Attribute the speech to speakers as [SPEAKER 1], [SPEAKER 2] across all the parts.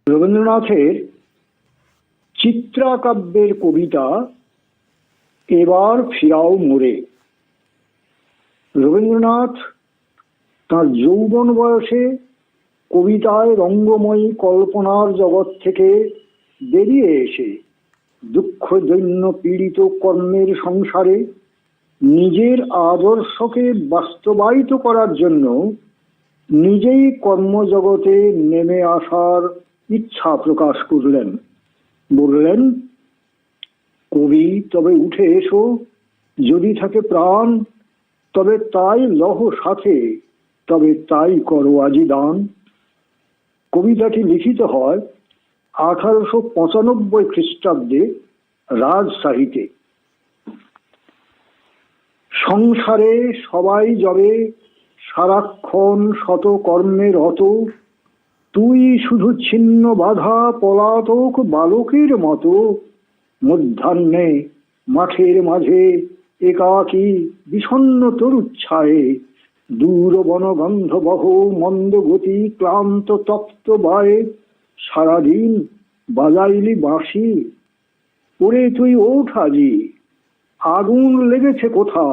[SPEAKER 1] রবীন্দ্রনাথের চিত্রাকাব্যের কবিতা এবার ফিরাও মোরে। রবীন্দ্রনাথ তাঁর যৌবন বয়সে কবিতায় রঙ্গময়ী কল্পনার জগৎ থেকে বেরিয়ে এসে দুঃখ দৈন্য পীড়িত কর্মের সংসারে নিজের আদর্শকে বাস্তবায়িত করার জন্য নিজেই কর্মজগতে নেমে আসার ইচ্ছা প্রকাশ করলেন। বললেন, কবি তবে উঠে এসো, যদি থাকে প্রাণ তবে তাই লহ সাথে, তবে তাই করো আজি দান। কবিতাটি লিখিত হয় 1895 খ্রিস্টাব্দে রাজশাহীতে। সংসারে সবাই যবে সারাক্ষণ শত কর্মে রত, তুই শুধু ছিন্ন বাধা পলাতক বালকের মতো, মধ্যাহ্নে মাঠের মাঝে একাকী বিষণ্ণ তরুচ্ছায়ে, দূর বনগন্ধ বহ মন্দ গতি ক্লান্ত তপ্ত বায়ে, সারাদিন বাজাইলি বাঁশি। ওরে তুই ওঠ আজি, আগুন লেগেছে কোথা,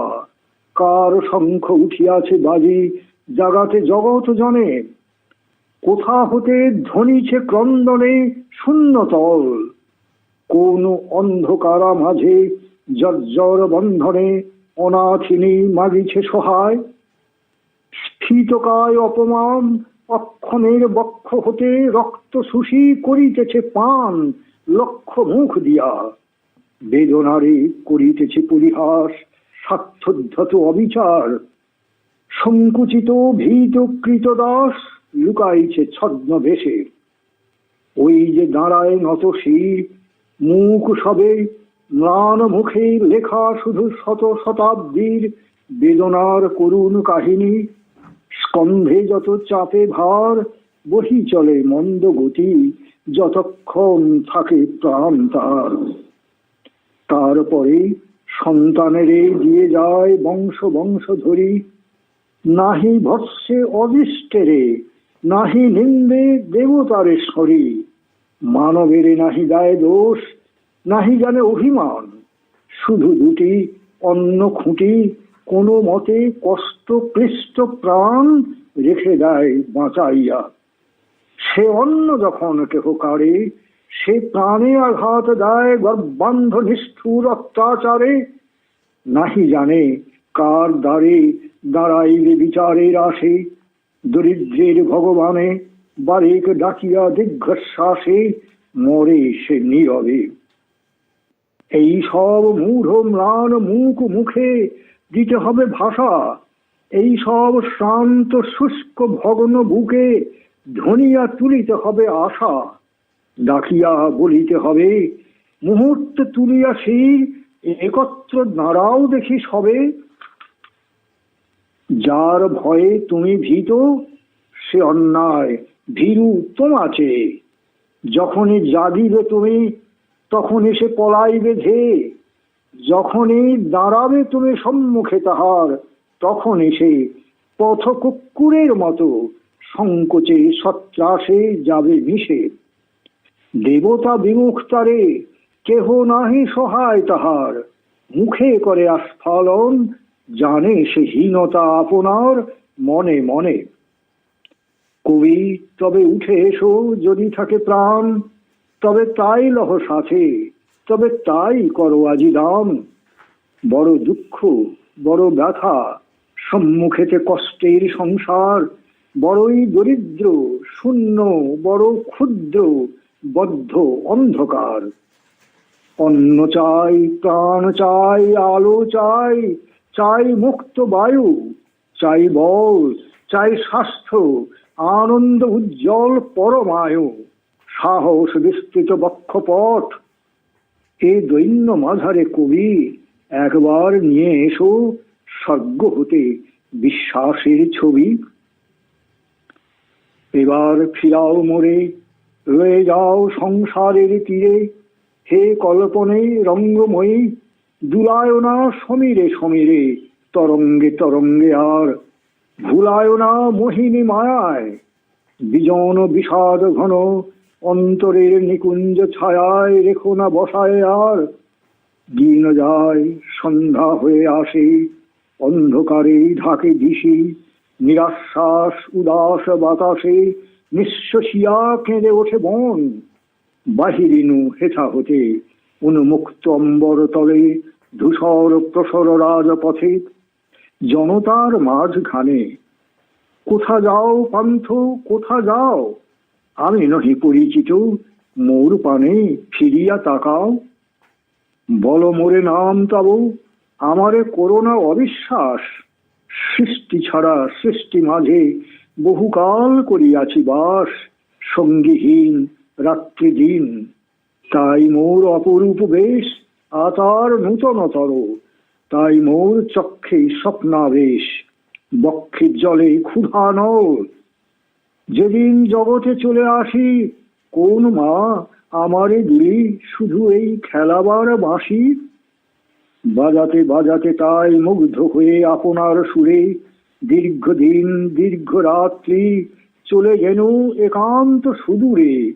[SPEAKER 1] কার শঙ্খ উঠিয়াছে বাজি জাগাতে জগৎ জনে, কোথা হতে ধ্বনিছে ক্রন্দনে শূন্যতল, কোন অন্ধকারা মাঝে জর্জর বন্ধনে অনাথিনী মাগিছে সহায়, স্ফীতকায় অপমান অক্ষণের বক্ষ হতে রক্ত শুষি করিতেছে পান লক্ষ মুখ দিয়া, বেদনারে করিতেছে পরিহাস স্বার্থোদ্ধত অবিচার, সংকুচিত ভীত কৃতদাস লুকাইছে ছদ্মবেশে। ওই যে দাঁড়ায় নত শির, মুখ সবে ম্লান মুখে লেখা শুধু শত শতাব্দীর বেদনার করুণ কাহিনী, স্কন্ধে যত চাপে ভার বহি চলে মন্দ গতি, যতক্ষণ থাকে প্রাণ তার। তারপরে সন্তানেরে দিয়ে যায় বংশ বংশ ধরি, নাহি ভৎসে অদৃষ্টেরে, নাহি নিন্দে দেবতারে সরি, মানবেরে নাহি দেয় দোষ, নাহি জানে অভিমান, শুধু দুটি অন্ন খুঁটি কোনো মতে কষ্ট ক্লিষ্ট প্রাণ রেখে দেয় বাঁচাইয়া। সে অন্ন যখন কেহ কাড়ে, সে প্রাণে আঘাত দেয় গর্বান্ধ নিষ্ঠুর অত্যাচারে, নাহি জানে কার দ্বারে দাঁড়াইলে বিচারের আসে, দরিদ্রের ভগবানে বারেক ডাকিয়া দীর্ঘশ্বাসে মরে সে নীরবে। এই সব মূঢ় ম্লান মুখ মুখে দিতে হবে ভাষা, এই সব শ্রান্ত শুষ্ক ভগ্ন বুকে ধনিয়া তুলিতে হবে আশা, ডাকিয়া বলিতে হবে মুহূর্ত তুলিয়া শির, একত্র দাঁড়াও দেখি সবে। যার ভয়ে তুমি ভীত সে অন্যায় ভীরু তোমাছে, যখনই জাগিবে তুমি তখন এসে পলাইবে ধে, যখনই দাঁড়াবে তুমি সম্মুখে তাহার তখন এসে পথ কুকুরের মতো সংকোচে সত্রাসে যাবে মিশে। দেবতা বিমুক্তারে কেহ নাহি সহায় তাহার, মুখে করে আস্ফালন জানে সে হীনতা আপনার মনে মনে। কবি তবে উঠে এসো, যদি থাকে প্রাণ তবে তাই লহ সাথে, তবে তাই করো আজি দান। বড় দুঃখ বড় ব্যথা সম্মুখেতে কষ্টের সংসার, বড়ই দরিদ্র শূন্য বড় ক্ষুদ্র বদ্ধ অন্ধকার। অন্ন চাই, প্রাণ চাই, আলো চাই, চাই মুক্ত বায়ু, চাই বল, চাই স্বাস্থ্য, আনন্দ উজ্জ্বল পরমায়ু, সাহস বিস্তৃত বক্ষপট। এ দৈন্য মাঝারে কবি একবার নিয়ে এসো স্বর্গ হতে বিশ্বাসের ছবি। এবার ফিরাও মোরে, রয়ে যাও সংসারের তীরে, হে কল্পনে রঙ্গময়ী, দুলায় না সমীরে সমীরে তরঙ্গে তরঙ্গে আর, ভুলায় না মোহিনী মায়ায়, বিজন বিষাদ ঘন অন্তরের নিকুঞ্জ ছায়ায় রেখো না বসায় আর। দিন যায়, সন্ধ্যা হয়ে আসে, অন্ধকারে ঢাকে দিশি, নিরাশ্বাস উদাস বাতাসে নিঃশ্বাসিয়া কেঁদে ওঠে বন। বাহিরিনু হেথা হতে উন্মুক্ত অম্বর তলে ধূসর প্রসর রাজপথে জনতার মাঝখানে। কোথা যাও পান্থ, কোথা যাও? আমি নহি পরিচিত, মোর পানে ফিরিয়া তাকাও। বল মোরে নাম তব, আমারে করোনা অবিশ্বাস। সৃষ্টি ছাড়া সৃষ্টি মাঝে বহুকাল করিয়াছি বাস, সঙ্গীহীন রাত্রি দিন। তাই মোর অপরূপ বেশ আতার নূতনতর, তাই মোর চক্ষে স্বপ্নাবেশ, বক্ষের জলে ক্ষুধা নর। যেদিন জগতে চলে আসি, কোন মা আমারে দিলি শুধু এই খেলাবার বাঁশি? বাজাতে বাজাতে তাই মুগ্ধ হয়ে আপনার সুরে দীর্ঘদিন দীর্ঘ রাত্রি চলে গেল একান্ত সুদূরে,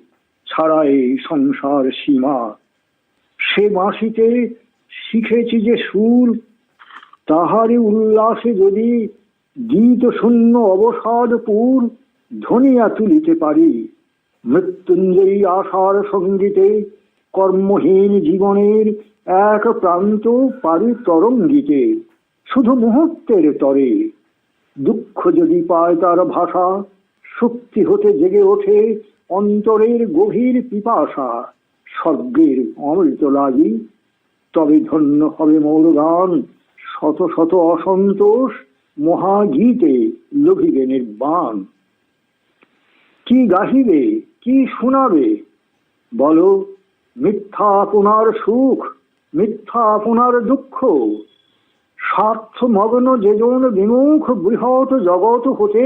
[SPEAKER 1] ছাড়াই সংসার সীমা। সে বাঁশিতে শিখেছি যে সুর, তাহারে উল্লাসে যদি গীত শূন্য অবসাদপুর ধ্বনিয়া তুলিতে পারি। মৃত্যুঞ্জয়ী আশার সঙ্গীতে কর্মহীন জীবনের এক প্রান্ত পারি তরঙ্গিতে, শুধু মুহূর্তের তরে। দুঃখ যদি পায় তার ভাষা, শক্তি হতে জেগে ওঠে অন্তরের গভীর পিপাসা। স্বর্গের অমৃত লাগি, তবে ধন্য হবে মোর গান। শত শত অসন্তোষ মহাগীতে লভিবে নির্বাণ। কি গাহিবে, কি শোনাবে? বলো, মিথ্যা আপনার সুখ, মিথ্যা আপনার দুঃখ। স্বার্থমগ্ন যেজন বিমুখ বৃহৎ জগৎ হতে,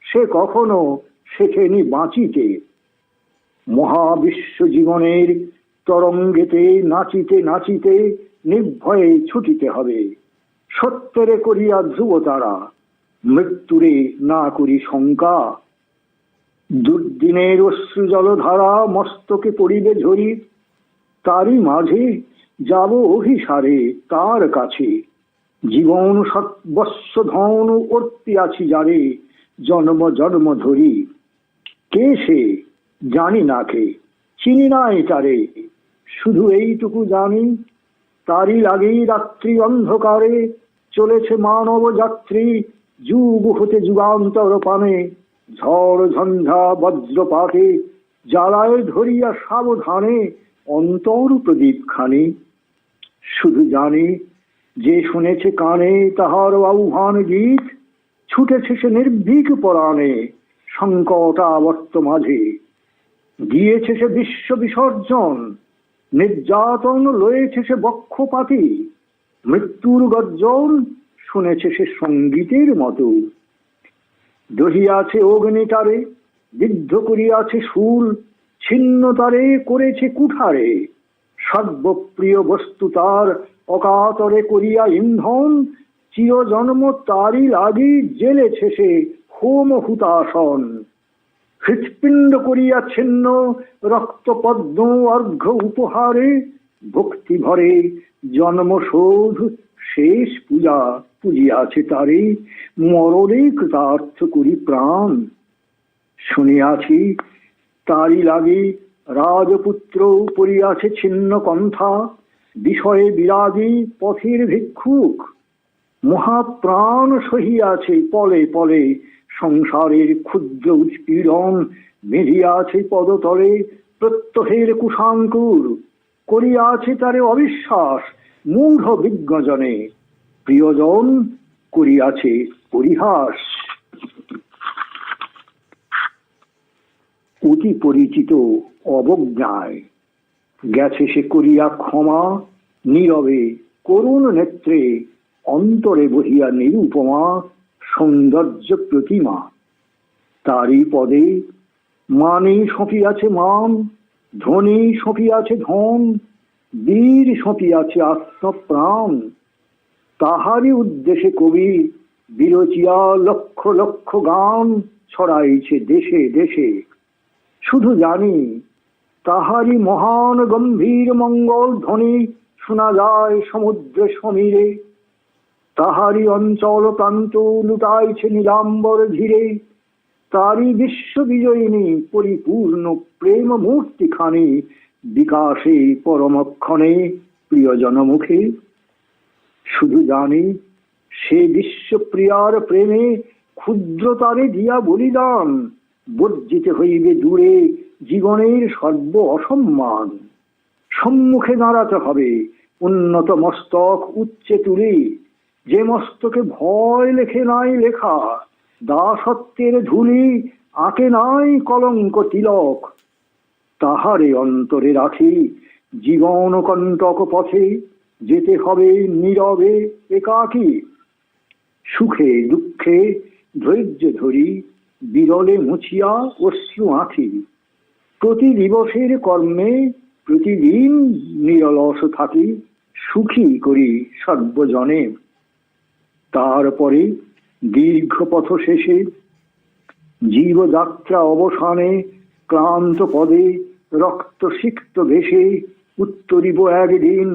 [SPEAKER 1] সে কখনো শেখেনি বাঁচিতে। মহাবিশ্ব জীবনের তরঙ্গেতে নাচিতে নাচিতে নির্ভয়ে ছুটিতে হবে। সত্যরে করিয়া ধ্রুবতারা, মৃত্যুরে না করি শঙ্কা। দুর্দিনের অশ্রু জলধারা মস্তকে পড়িবে ঝরি, তারই মাঝে যাব অভিসারে তার কাছে। জীবন সর্বস্ব ধন অর্পি আছি যারে, জন্ম জন্ম ধরি। কে সে জানি না, কে চিনি নাই তারে, শুধু এইটুকু জানি তারই লাগি রাত্রি অন্ধকারে চলেছে মানব যাত্রী। যুগ হতে যুগান্তর পানে ঝড় ঝঞ্ঝা বজ্রপাতে জ্বালায় ধরিয়া সাবধানে অন্তর প্রদীপ খানি। শুধু জানি যে শুনেছে কানে তাহার আহ্বান গীত, ছুটেছে সে নির্ভীক পরাণে সংকট আবর্ত মাঝে। দিয়েছে সে বিশ্ব বিসর্জন, নির্যাতন লয়েছে সে বক্ষপাতি। মৃত্যুর গর্জন শুনেছে সে সঙ্গীতের মতো। দহিয়াছে অগ্নিতারে, বিদ্ধ করিয়াছে শুল, ছিন্ন তারে করেছে কুঠারে। সর্বপ্রিয় বস্তু তার অকাতরে করিয়া ইন্ধন, চিরজন্ম তারই লাগি জেলেছে সে হোম হুতাসন। হৃৎপিণ্ড করিয়া ছিন্ন রক্তপদ্ম অর্ঘ্য উপহারে, ভক্তি ভরে জন্মশোধ শেষ পূজা পুজিয়াছে তারে, মরণে কৃতার্থ করি প্রাণ। শুনিয়াছি তারই লাগি রাজপুত্র পড়িয়াছে ছিন্ন কণ্ঠা, বিষয়ে বিরাগী পথের ভিক্ষুক। মহাপ্রাণ সহিয়াছে পলে পলে সংসারের ক্ষুদ্র উৎপীড়ন, মেধিয়াছে পদতলে প্রত্যহের কুশাঙ্কুর। করিয়াছে তারে অবিশ্বাস মূঢ় বিজ্ঞজনে, প্রিয়জন করিয়াছে পরিহাস। অতি পরিচিত অবজ্ঞায় গেছে সে করিয়া ক্ষমা, নীরবে করুণ নেত্রে অন্তরে বহিয়া নিরুপমা সৌন্দর্য প্রতিমা। তারই পদে মানে সঁপিয়াছে মান, ধনী সঁপিয়াছে ধন, বীর সঁপিয়াছে আত্মপ্রাণ। তাহারই উদ্দেশ্যে কবি বিরচিয়া লক্ষ লক্ষ গান ছড়াইছে দেশে দেশে। শুধু জানি তাহারি মহান গম্ভীর মঙ্গল ধ্বনি শোনা যায় সমুদ্র সমীরে। তাহারি অঞ্চল প্রান্ত লুটাইছে নীলাম্বর ধীরে। তারই বিশ্ব বিজয়িনী পরিপূর্ণ প্রেম মূর্তিখানি বিকাশে পরমক্ষণে প্রিয়জন মুখে। শুধু জানি সে বিশ্বপ্রিয়ার প্রেমে ক্ষুদ্রতারে দিয়া বলিদান বর্জিতে হইবে দূরে জীবনের সর্ব অসম্মান। সম্মুখে দাঁড়াতে হবে উন্নত মস্তক উচ্চে তুলে, যে মস্তকে ভয় লেখে নাই লেখা, দাসত্বের ধূলি আঁকে নাই কলঙ্ক তিলক। তাহারে অন্তরে রাখি জীবন কণ্টক পথে যেতে হবে নীরবে একাকী। সুখে দুঃখে ধৈর্য ধরি বিরলে মুছিয়া অশ্রু আঁখি। প্রতি দিবসের কর্মে প্রতিদিন নিরলস থাকি, সুখী করি সর্বজনে। তারপরে দীর্ঘ পথ শেষে জীবযাত্রা অবসানে ক্লান্ত পদে রক্ত সিক্ত বেশে উত্তরিব একদিন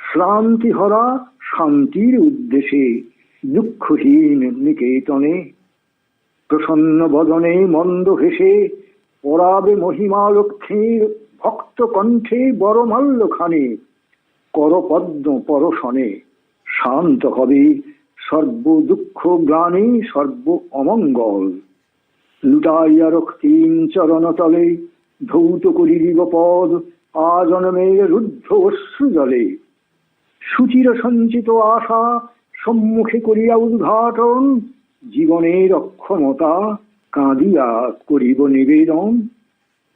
[SPEAKER 1] শ্রান্তি হরা শান্তির উদ্দেশ্যে দুঃখহীন নিকেতনে। প্রসন্ন বদনে মন্দ হেসে পরাবে মহিমা লক্ষ্মীর ভক্ত কণ্ঠে বড়মাল্য খানে। করপদ্ম পরশনে শান্ত হবে সর্ব দুঃখ গ্লানি সর্ব অমঙ্গল। লুটাইয়া রক্তিম চরণতলে ধৌত করি পদ আজন্মের রুদ্ধ অশ্রু জলে। সুচির সঞ্চিত আশা সম্মুখে করিয়া উদ্ঘাটন, জীবনের অক্ষমতা কাঁদিয়া করিব নিবেদন।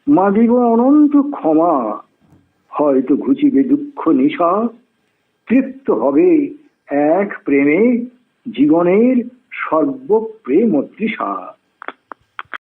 [SPEAKER 1] মাগিব অনন্ত ক্ষমা, হয়তো ঘুচিবে দুঃখ নিশা। তৃপ্ত হবে এক প্রেমে জীবনের সর্বপ্রেম তৃষা।